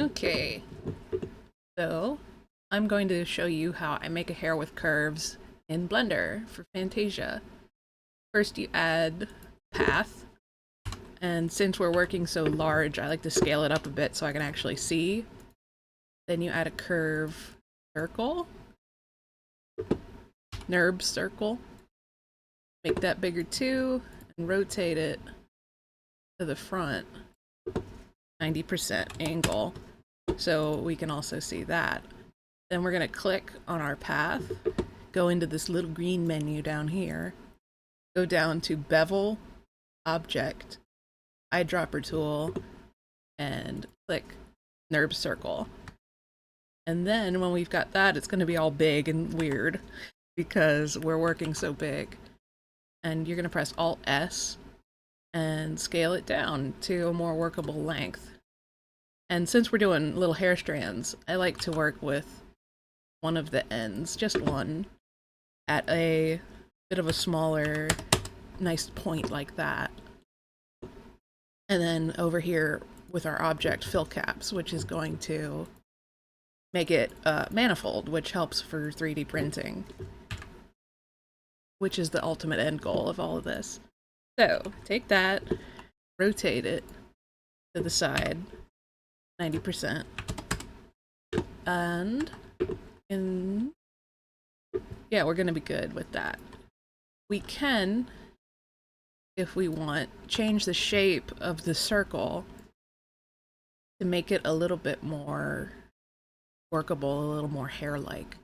Okay, so I'm going to show you how I make a hair with curves in Blender for Fantasia. First you add path, and since we're working so large, I like to scale it up a bit so I can actually see. Then you add a curve circle, NURB circle, make that bigger too, and rotate it to the front, 90% angle, so we can also see that. Then we're going to click on our path, go into this little green menu down here, go down to Bevel, Object, Eyedropper Tool, and click NURB Circle. And then when we've got that, it's going to be all big and weird because we're working so big. And you're going to press Alt-S and scale it down to a more workable length. And since we're doing little hair strands, I like to work with one of the ends, just one, at a bit of a smaller, nice point like that. And then over here with our object, fill caps, which is going to make it manifold, which helps for 3D printing, which is the ultimate end goal of all of this. So take that, rotate it to the side, 90%, and yeah, we're gonna be good with that. We can, if we want, change the shape of the circle to make it a little bit more workable, a little more hair-like.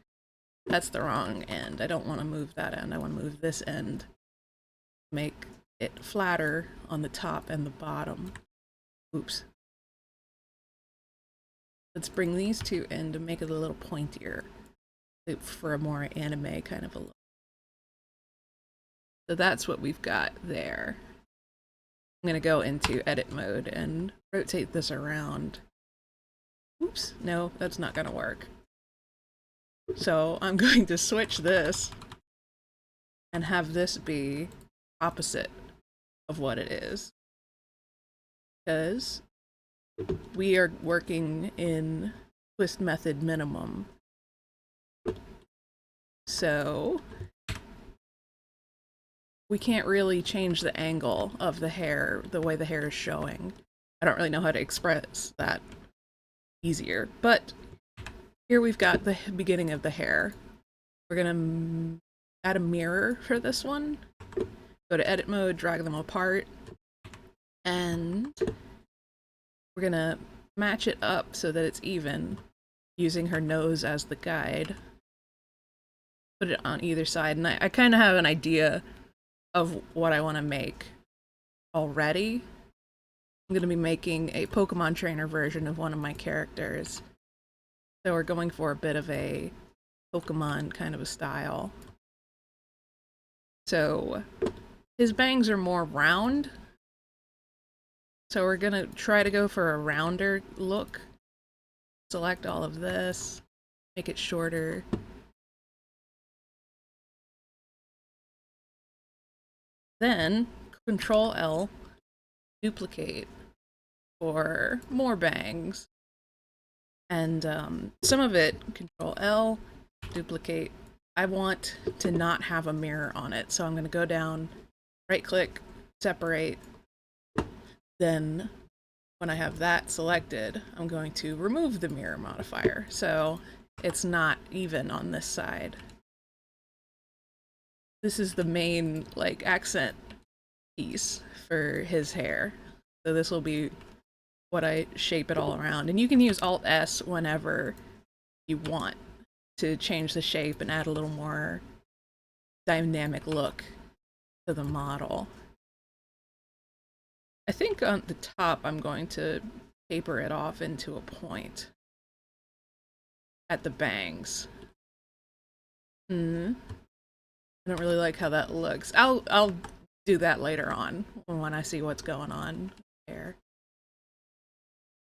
That's the wrong end. I don't want to move that end. I want to move this end. Make it flatter on the top and the bottom. Oops. Let's bring these two in to make it a little pointier for a more anime kind of a look. So that's what we've got there. I'm going to go into edit mode and rotate this around. Oops, no, that's not going to work. So I'm going to switch this and have this be opposite of what it is. Because we are working in twist method minimum. So we can't really change the angle of the hair, the way the hair is showing. I don't really know how to express that easier, but here we've got the beginning of the hair. We're gonna add a mirror for this one. Go to edit mode, drag them apart, and we're gonna match it up so that it's even, using her nose as the guide. Put it on either side, and I kind of have an idea of what I want to make already. I'm going to be making a Pokemon trainer version of one of my characters. So we're going for a bit of a Pokemon kind of a style. So his bangs are more round. So we're going to try to go for a rounder look. Select all of this, make it shorter. Then Control L, duplicate for more bangs. And some of it, Control L, duplicate. I want to not have a mirror on it, so I'm going to go down, right click, separate. Then when I have that selected, I'm going to remove the mirror modifier, so it's not even on this side. This is the main, like, accent piece for his hair. So this will be what I shape it all around. And you can use Alt-S whenever you want to change the shape and add a little more dynamic look to the model. I think on the top I'm going to taper it off into a point at the bangs. I don't really like how that looks. I'll do that later on when I see what's going on there.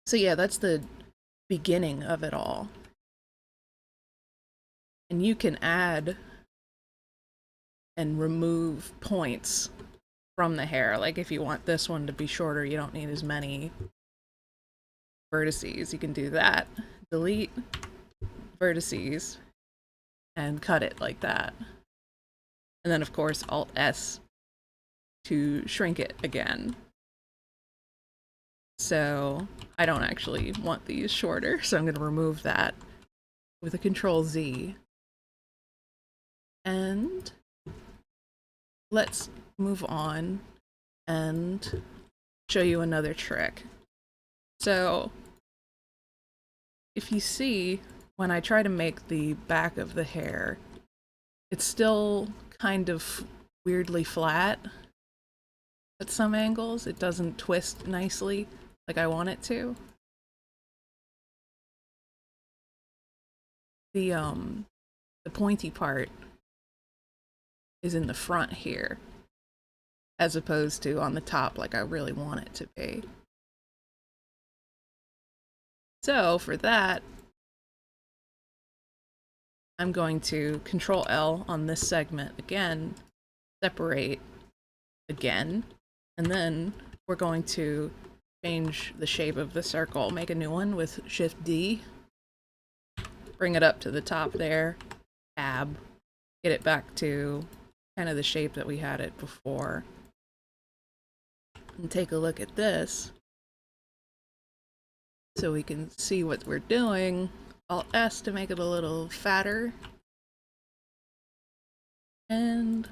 So yeah, that's the beginning of it all. And you can add and remove points from the hair. Like if you want this one to be shorter, you don't need as many vertices. You can do that, delete vertices, and cut it like that. And then of course Alt S to shrink it again. So I don't actually want these shorter, so I'm going to remove that with a Control Z. And let's move on and show you another trick. So if you see, when I try to make the back of the hair, it's still kind of weirdly flat at some angles. It doesn't twist nicely like I want it to. The pointy part is in the front here, as opposed to on the top like I really want it to be. So for that, I'm going to Control L on this segment again, separate again, and then we're going to change the shape of the circle, make a new one with Shift D, bring it up to the top there, tab, get it back to kind of the shape that we had it before. And take a look at this so we can see what we're doing. Alt S to make it a little fatter. And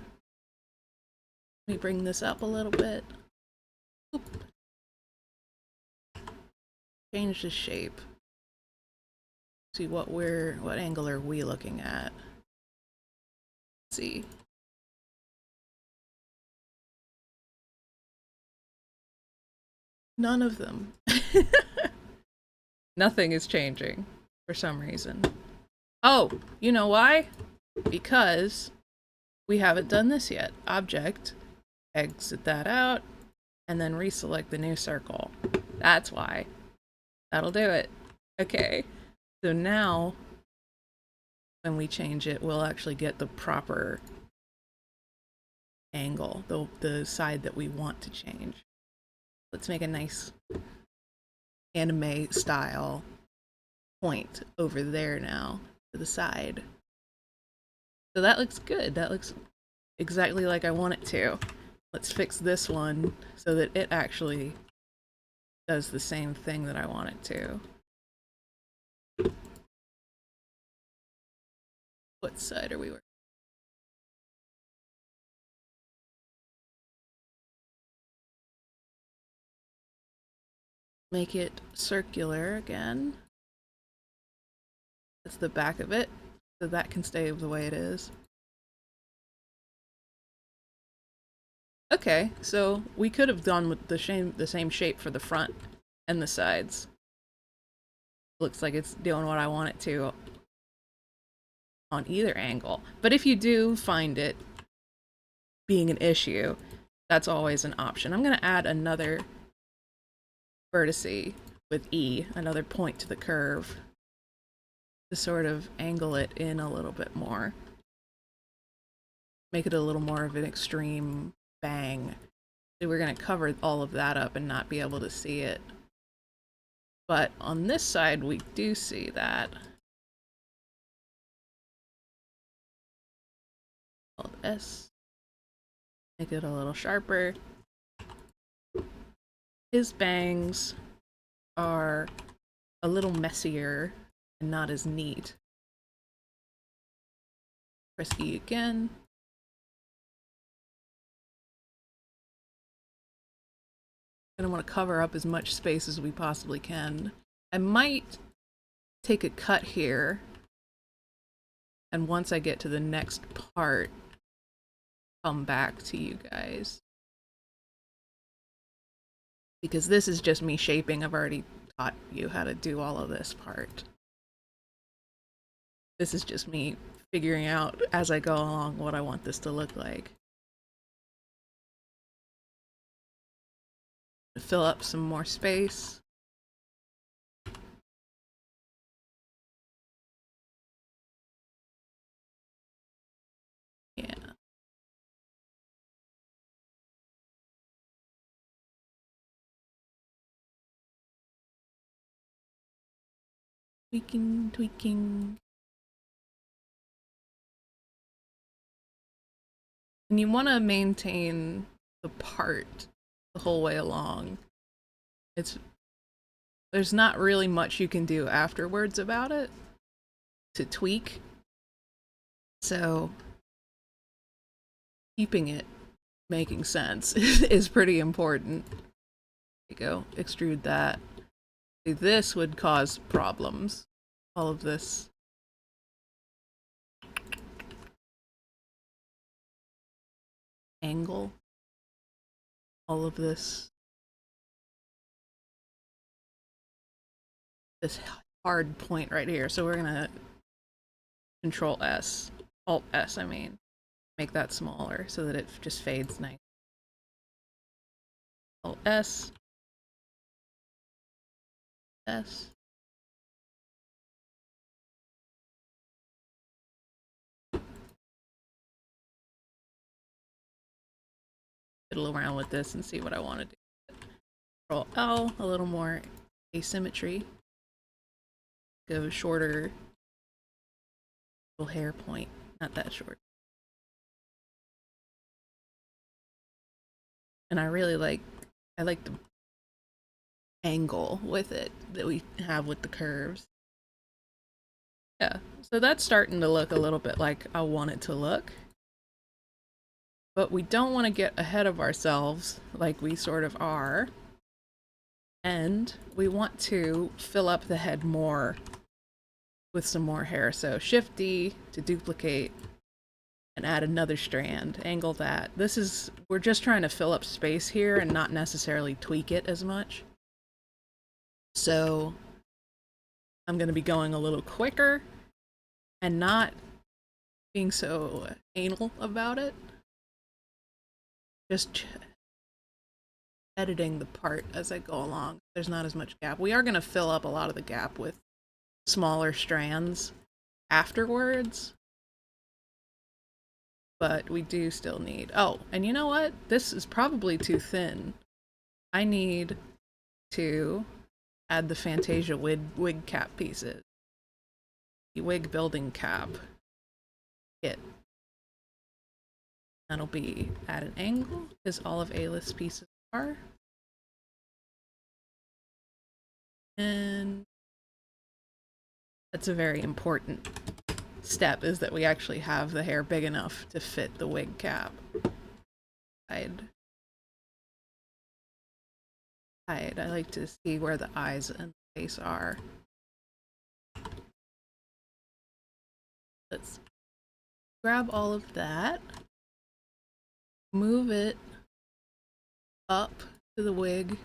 let me bring this up a little bit. Oop. Change the shape. See what angle are we looking at? Let's see. None of them. Nothing is changing for some reason. Oh, you know why? Because we haven't done this yet. Object, exit that out, and then reselect the new circle. That's why. That'll do it. Okay. So now, when we change it, we'll actually get the proper angle, the side that we want to change. Let's make a nice anime style point over there now to the side. So that looks good. That looks exactly like I want it to. Let's fix this one so that it actually does the same thing that I want it to. What side are we working? Make it circular again. That's the back of it, so that can stay the way it is. Okay, so we could have done with the same shape for the front and the sides. Looks like it's doing what I want it to on either angle. But if you do find it being an issue, that's always an option. I'm going to add another vertice with E, another point to the curve, to sort of angle it in a little bit more. Make it a little more of an extreme bang. So we're going to cover all of that up and not be able to see it. But on this side, we do see that. Alt S. Make it a little sharper. His bangs are a little messier and not as neat. Press E again. I'm gonna want to cover up as much space as we possibly can. I might take a cut here, and once I get to the next part, come back to you guys. Because this is just me shaping. I've already taught you how to do all of this part. This is just me figuring out as I go along what I want this to look like. Fill up some more space. Yeah. Tweaking, tweaking. And you want to maintain the part the whole way along. There's not really much you can do afterwards about it to tweak. So keeping it making sense is pretty important. There you go. Extrude that. See, this would cause problems. All of this. Angle. All of this. This hard point right here. So we're gonna Control S. Alt S, I mean. Make that smaller so that it just fades nice. Alt S. S. Fiddle around with this and see what I want to do. Control L, a little more asymmetry. Go shorter little hair point, not that short. And I like the angle with it that we have with the curves. Yeah, so that's starting to look a little bit like I want it to look. But we don't want to get ahead of ourselves like we sort of are. And we want to fill up the head more with some more hair. So Shift D to duplicate and add another strand. Angle that. We're just trying to fill up space here and not necessarily tweak it as much. So I'm going to be going a little quicker and not being so anal about it. Just editing the part as I go along. There's not as much gap. We are going to fill up a lot of the gap with smaller strands afterwards. But we do still need... Oh, and you know what? This is probably too thin. I need to add the Fantasia wig cap pieces. The wig building cap kit. That'll be at an angle, because all of A-list pieces are. And that's a very important step, is that we actually have the hair big enough to fit the wig cap. I like to see where the eyes and the face are. Let's grab all of that, move it up to the wig.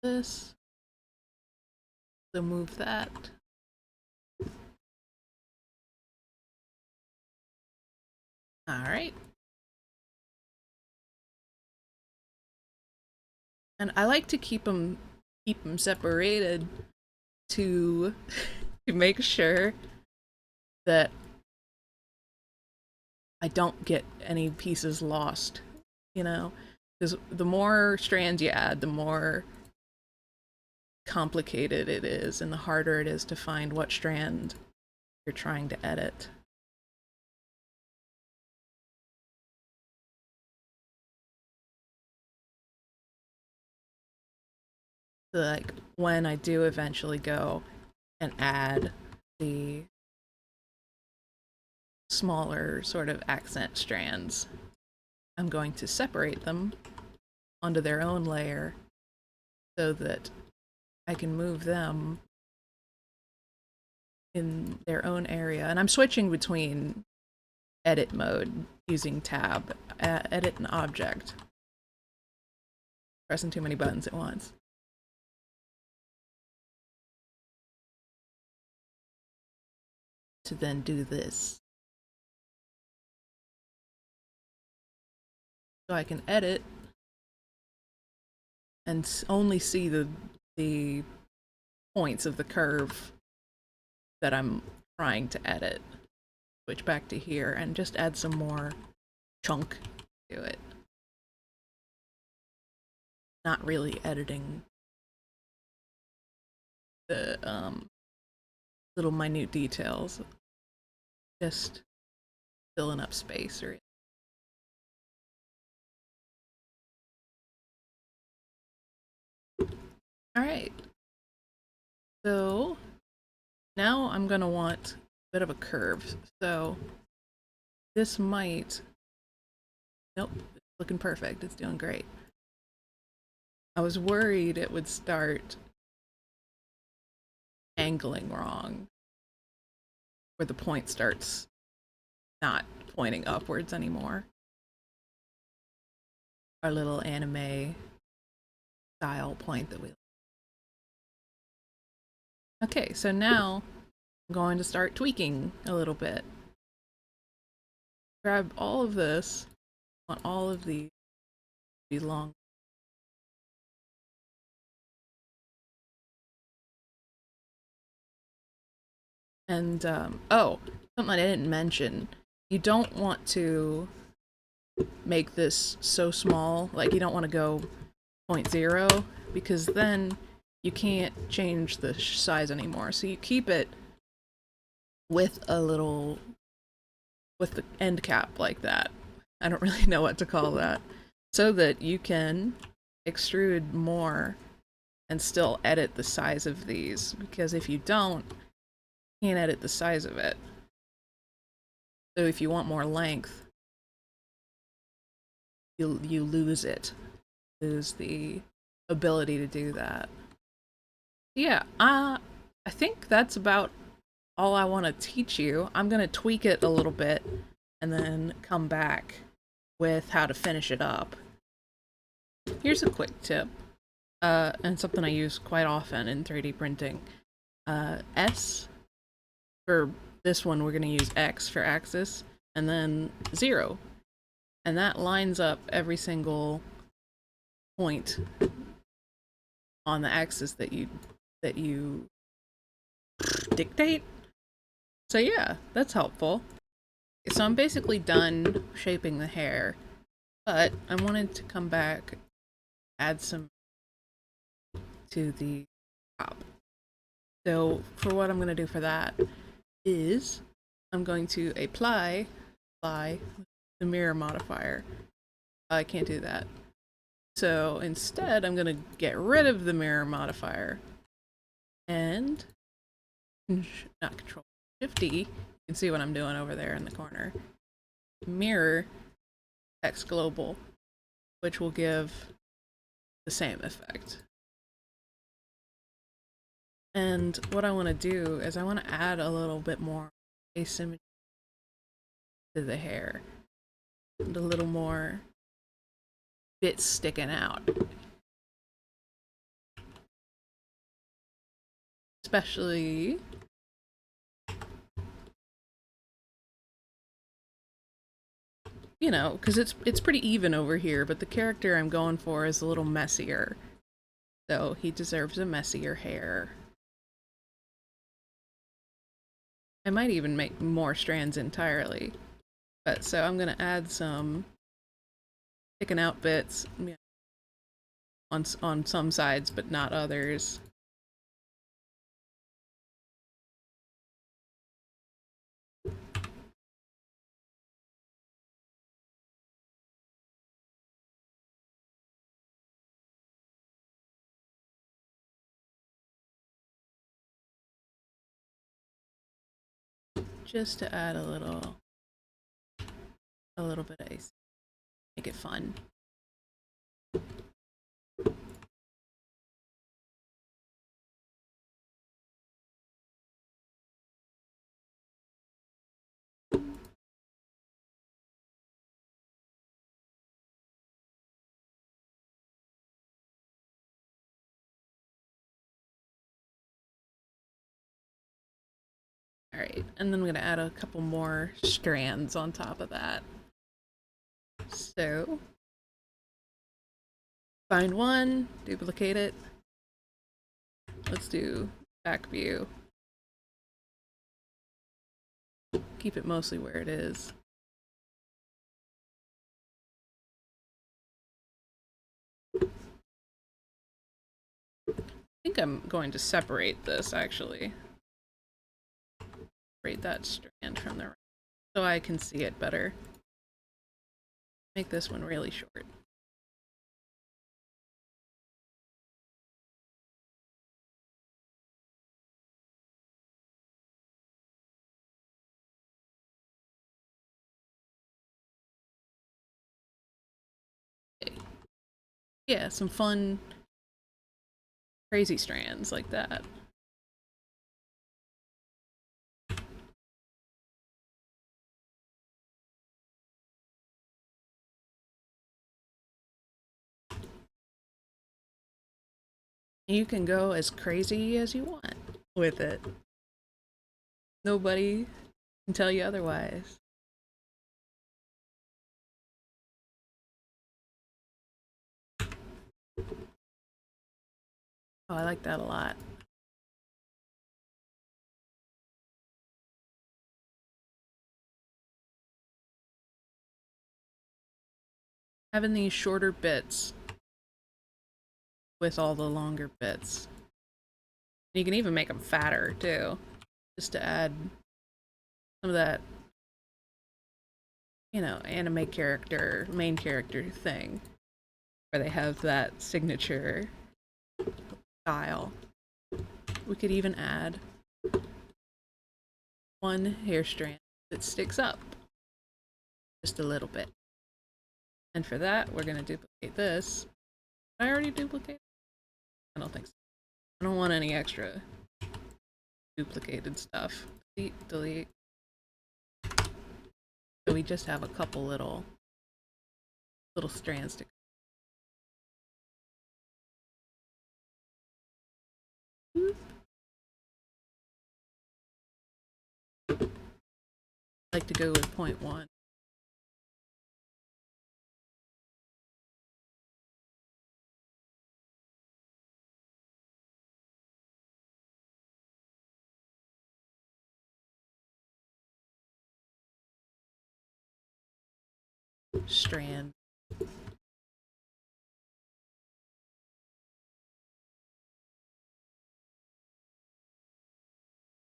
This. So move that. Alright. And I like to keep them separated to make sure that I don't get any pieces lost, you know? Because the more strands you add, the more complicated it is and the harder it is to find what strand you're trying to edit. So like when I do eventually go and add the smaller sort of accent strands, I'm going to separate them onto their own layer so that I can move them in their own area. And I'm switching between edit mode using tab, edit an object. Pressing too many buttons at once. To then do this. So I can edit and only see the points of the curve that I'm trying to edit. Switch back to here and just add some more chunk to it. Not really editing the little minute details. Just filling up space or Alright. So now I'm gonna want a bit of a curve. So this might nope, it's looking perfect. It's doing great. I was worried it would start angling wrong, where the point starts not pointing upwards anymore. Our little anime style point that we. Okay, so now I'm going to start tweaking a little bit. Grab all of this, I want all of these to be long. And, oh, something I didn't mention. You don't want to make this so small, like you don't want to go 0.0, because then you can't change the size anymore. So you keep it with a little, with the end cap like that. I don't really know what to call that. So that you can extrude more and still edit the size of these, because if you don't, you can't edit the size of it. So if you want more length, you lose it. Lose the ability to do that. Yeah, I think that's about all I want to teach you. I'm going to tweak it a little bit and then come back with how to finish it up. Here's a quick tip, and something I use quite often in 3D printing. S, for this one we're going to use X for axis, and then 0. And that lines up every single point on the axis that you dictate. So yeah, that's helpful. So I'm basically done shaping the hair, but I wanted to come back, add some to the top. So for what I'm going to do for that is I'm going to apply the mirror modifier. I can't do that. So instead I'm going to get rid of the mirror modifier and not control Shift D. You can see what I'm doing over there in the corner. Mirror X global, which will give the same effect. And what I want to do is I want to add a little bit more asymmetry to the hair, and a little more bits sticking out. Especially you know, because it's pretty even over here, but the character I'm going for is a little messier. So he deserves a messier hair. I might even make more strands entirely. But so I'm gonna add some sticking out bits on some sides, but not others. Just to add a little bit of ice, make it fun. Alright, and then I'm gonna add a couple more strands on top of that. So, find one, duplicate it. Let's do back view. Keep it mostly where it is. I think I'm going to separate this, actually. Separate that strand from the rest so I can see it better. Make this one really short. Yeah, some fun, crazy strands like that. You can go as crazy as you want with it. Nobody can tell you otherwise. Oh, I like that a lot. Having these shorter bits with all the longer bits. You can even make them fatter too, just to add some of that, you know, anime character, main character thing, where they have that signature style. We could even add one hair strand that sticks up just a little bit. And for that, we're gonna duplicate this. Did I already duplicate? I don't think so. I don't want any extra duplicated stuff. Delete, delete. So we just have a couple little strands to I like to go with 0.1. Strand.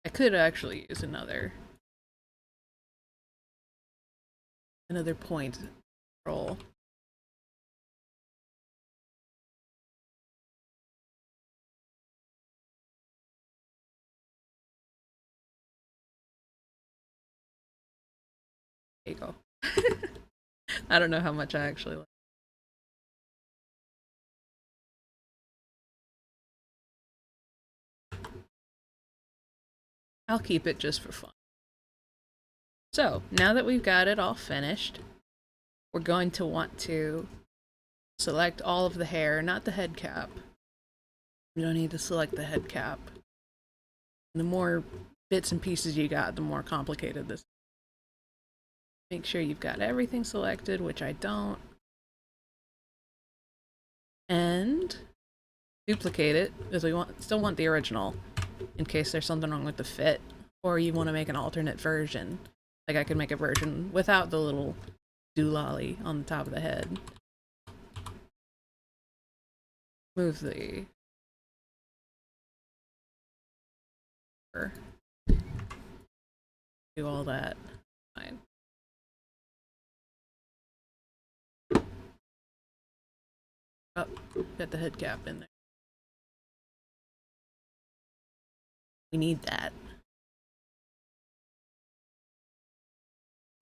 I could actually use another point roll. There you go. I don't know how much I actually like. I'll keep it just for fun. So, now that we've got it all finished, we're going to want to select all of the hair, not the head cap. You don't need to select the head cap. The more bits and pieces you got, the more complicated this is. Make sure you've got everything selected, which I don't. And duplicate it, because we still want the original, in case there's something wrong with the fit, or you want to make an alternate version. Like I could make a version without the little doolally on the top of the head. Move the... do all that. Fine. Oh, got the head cap in there. We need that.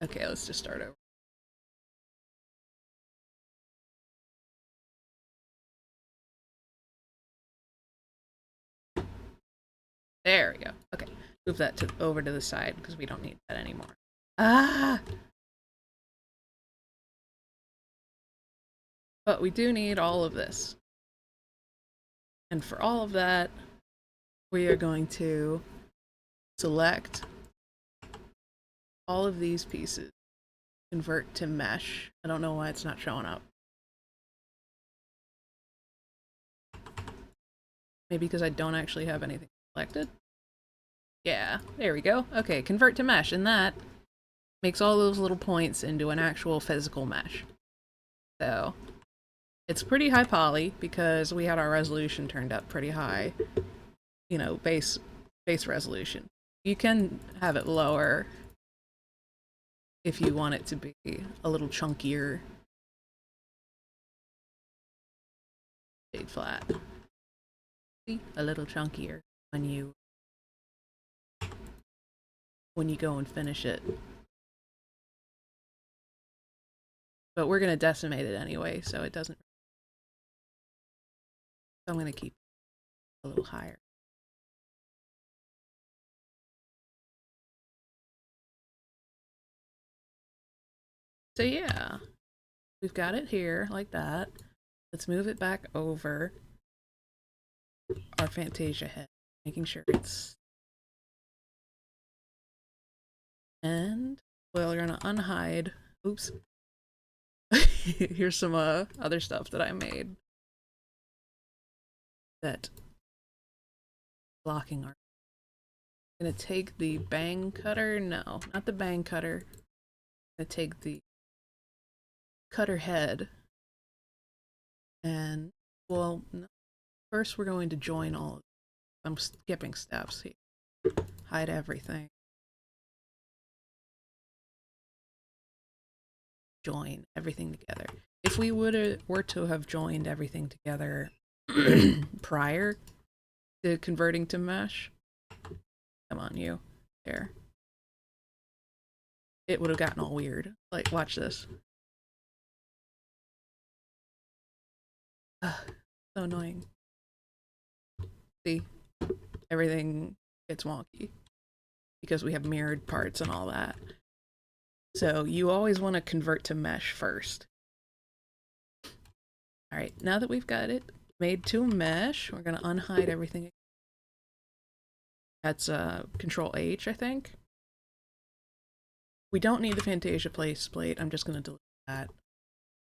Okay, let's just start over. There we go. Okay, move that over to the side because we don't need that anymore. Ah! But we do need all of this. And for all of that, we are going to select all of these pieces, convert to mesh. I don't know why it's not showing up. Maybe because I don't actually have anything selected? Yeah, there we go. Okay, convert to mesh, and that makes all those little points into an actual physical mesh. So, It's pretty high poly because we had our resolution turned up pretty high. You know, base resolution. You can have it lower if you want it to be a little chunkier. Stayed flat. A little chunkier when you go and finish it. But we're gonna decimate it anyway, so it doesn't. So I'm gonna keep it a little higher. So yeah, we've got it here like that. Let's move it back over our Fantasia head, making sure it's. And well, we're gonna unhide. Oops. Here's some other stuff that I made. That blocking our. I'm gonna take the bang cutter. No, not the bang cutter. I'm gonna take the cutter head. And well, no, first we're going to join all. I'm skipping steps here. Hide everything. Join everything together. If we were to have joined everything together prior to converting to mesh, come on, you. There. It would have gotten all weird. Like, watch this. Ugh, so annoying. See? Everything gets wonky. Because we have mirrored parts and all that. So you always want to convert to mesh first. Alright, now that we've got it made to a mesh, we're going to unhide everything. That's Control H, I think. We don't need the Fantasia place plate. I'm just going to delete that.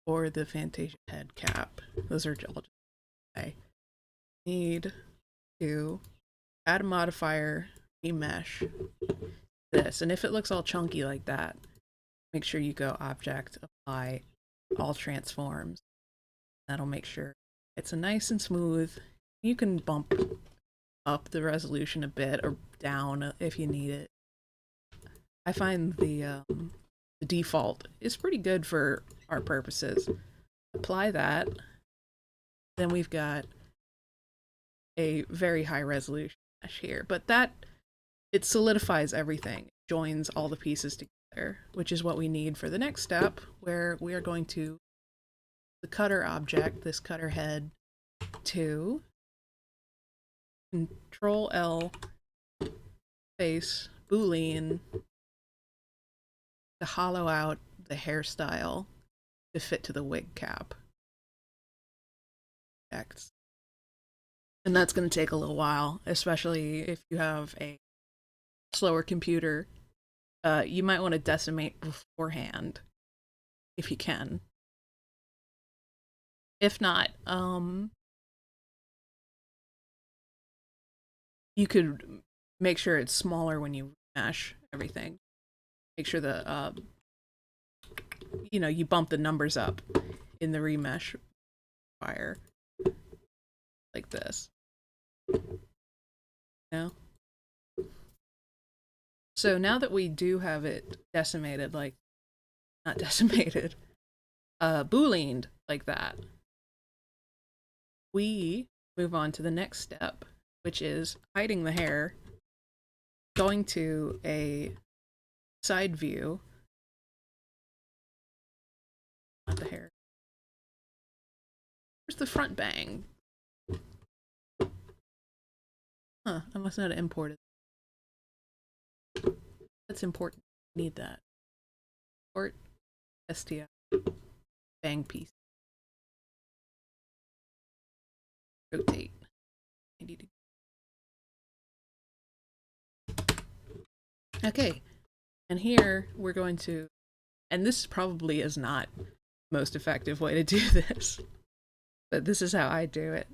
Or the Fantasia head cap. Those are all just okay. Need to add a modifier, remesh this. And if it looks all chunky like that, make sure you go Object, Apply, All Transforms. That'll make sure it's a nice and smooth. You can bump up the resolution a bit or down if you need it. I find the default is pretty good for our purposes. Apply that. Then we've got a very high resolution mesh here, but that it solidifies everything, it joins all the pieces together, which is what we need for the next step, where we are going to the cutter object, this cutter head, to Control L space Boolean to hollow out the hairstyle to fit to the wig cap. And that's going to take a little while, especially if you have a slower computer. You might want to decimate beforehand if you can. If not, you could make sure it's smaller when you mesh everything. Make sure the you bump the numbers up in the remesh fire like this. No. So now that we do have it decimated, like not decimated, booleaned like that, we move on to the next step, which is hiding the hair, going to a side view, not the hair. Where's the front bang? Huh, I must not have imported. That's important. Need that. Import STI bang piece. Rotate 90 degrees. Okay, and here we're going to, and this probably is not the most effective way to do this, but this is how I do it.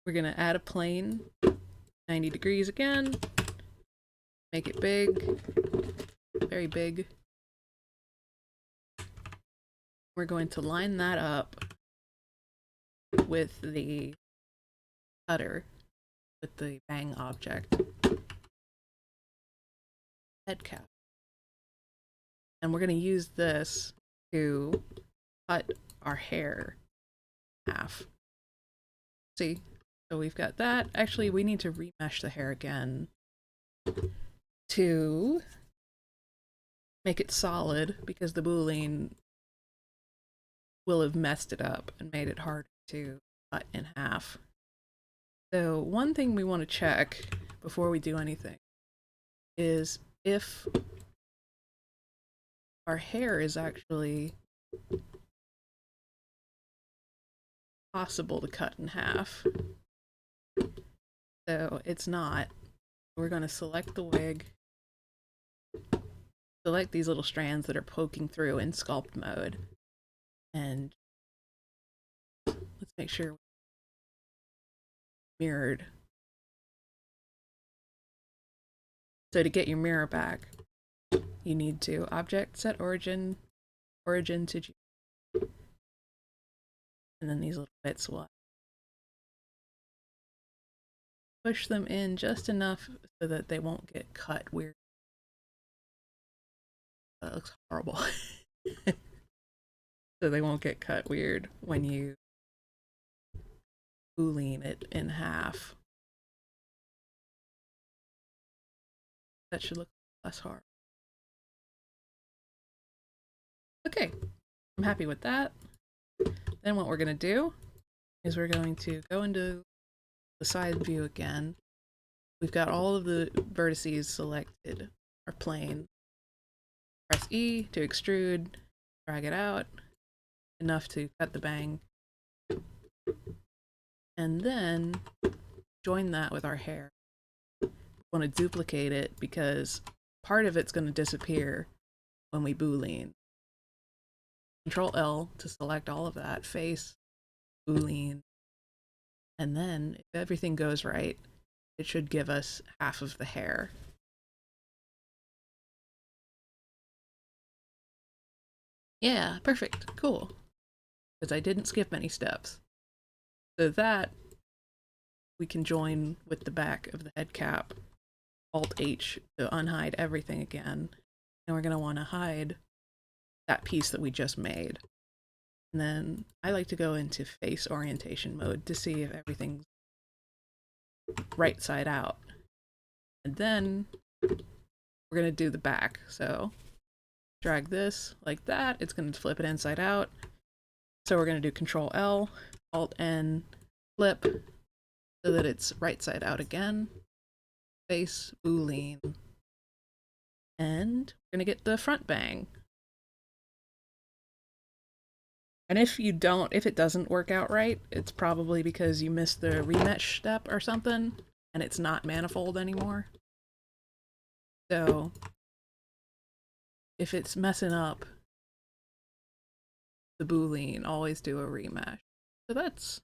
We're gonna add a plane, 90 degrees again, make it big, very big. We're going to line that up with the cutter, with the bang object head cap. And we're going to use this to cut our hair in half. See? So we've got that. Actually, we need to remesh the hair again to make it solid because the boolean will have messed it up and made it hard to cut in half. So one thing we want to check before we do anything is if our hair is actually possible to cut in half. So it's not. We're going to select the wig, select these little strands that are poking through in sculpt mode, and let's make sure we're mirrored. So to get your mirror back, you need to object set origin to G, and then these little bits will push them in just enough so that they won't get cut weird. That looks horrible. So they won't get cut weird when you boolean it in half. That should look less hard. Okay, I'm happy with that. Then what we're going to do is we're going to go into the side view again. We've got all of the vertices selected, our plane. Press E to extrude, drag it out, enough to cut the bang. And then join that with our hair. We want to duplicate it because part of it's going to disappear when we boolean. Control L to select all of that, face, boolean, and then if everything goes right, it should give us half of the hair. Yeah, perfect, cool. Because I didn't skip any steps. So that we can join with the back of the head cap, Alt H to unhide everything again. And we're going to want to hide that piece that we just made. And then I like to go into face orientation mode to see if everything's right side out. And then we're going to do the back. So drag this like that. It's going to flip it inside out. So we're going to do Control L, Alt N, flip so that it's right side out again. Face, boolean. And we're going to get the front bang. And if it doesn't work out right, it's probably because you missed the remesh step or something, and it's not manifold anymore. So if it's messing up the boolean, always do a remesh. So that's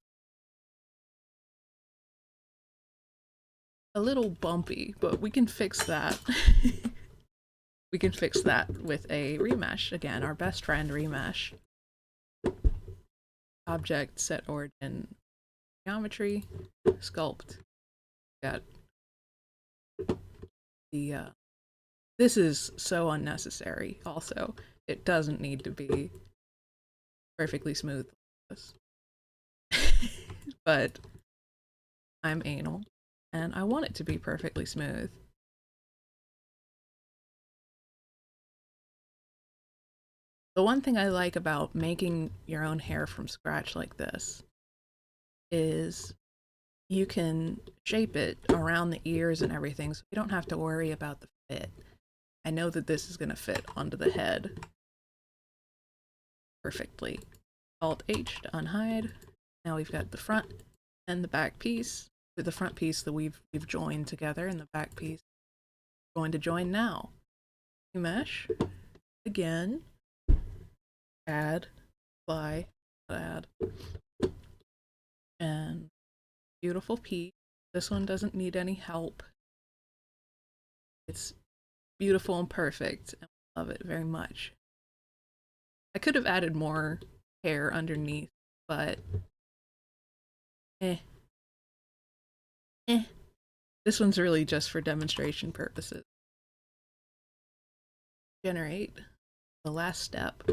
a little bumpy, but we can fix that. We can fix that with a remesh. Again, our best friend remesh. Object, set origin, geometry, sculpt. Got the this is so unnecessary also. It doesn't need to be perfectly smooth like this. But I'm anal and I want it to be perfectly smooth. The one thing I like about making your own hair from scratch like this is you can shape it around the ears and everything, so you don't have to worry about the fit. I know that this is going to fit onto the head perfectly. Alt H to unhide. Now we've got the front and the back piece. With the front piece that we've joined together, and the back piece going to join now. Mesh again. Add, apply, add, and beautiful piece. This one doesn't need any help. It's beautiful and perfect, and I love it very much. I could have added more hair underneath, but Eh. Eh. This one's really just for demonstration purposes. Generate. The last step.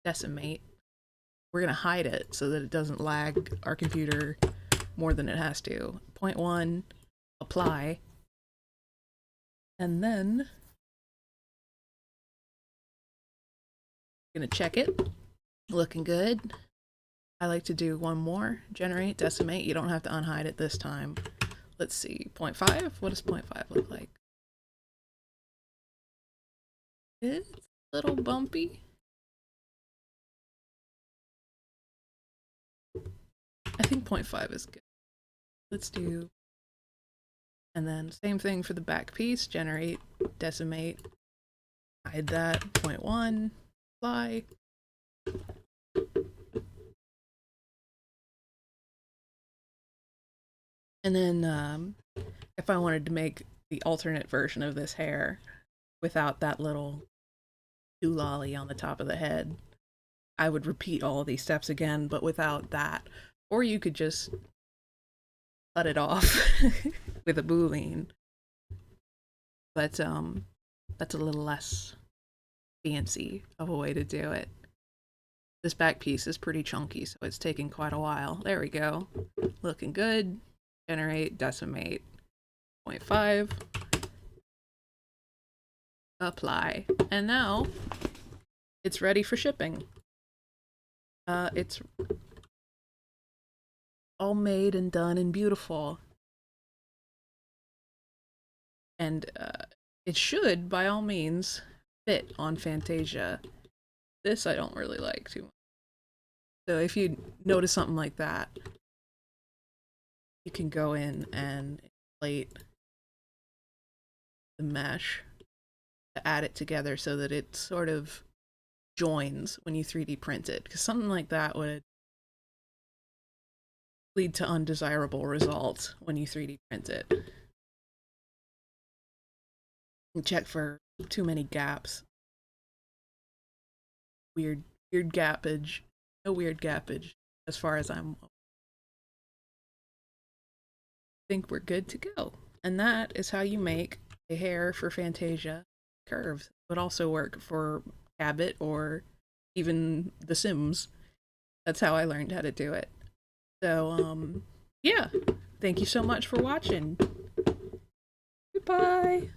Decimate. We're going to hide it so that it doesn't lag our computer more than it has to. 0.1. Apply. And then gonna check it. Looking good. I like to do one more. Generate, decimate. You don't have to unhide it this time. Let's see. 0.5? What does 0.5 look like? It's a little bumpy. I think 0.5 is good. Let's do... And then same thing for the back piece. Generate, decimate. Hide that. 0.1. Apply. And then if I wanted to make the alternate version of this hair without that little doolally on the top of the head, I would repeat all of these steps again, but without that. Or you could just cut it off with a boolean. But that's a little less fancy of a way to do it. This back piece is pretty chunky, so it's taking quite a while. There we go. Looking good. Generate, decimate. 0.5. Apply. And now it's ready for shipping. It's all made and done and beautiful. And it should, by all means, fit on Fantasia. This I don't really like too much. So if you notice something like that, you can go in and inflate the mesh to add it together so that it sort of joins when you 3D print it. Because something like that would lead to undesirable results when you 3D print it. And check for too many gaps. Weird gappage. No weird gappage as far as I'm... I think we're good to go. And that is how you make a hair for Fantasia curves. It would also work for Cabot or even The Sims. That's how I learned how to do it. So, yeah. Thank you so much for watching. Goodbye.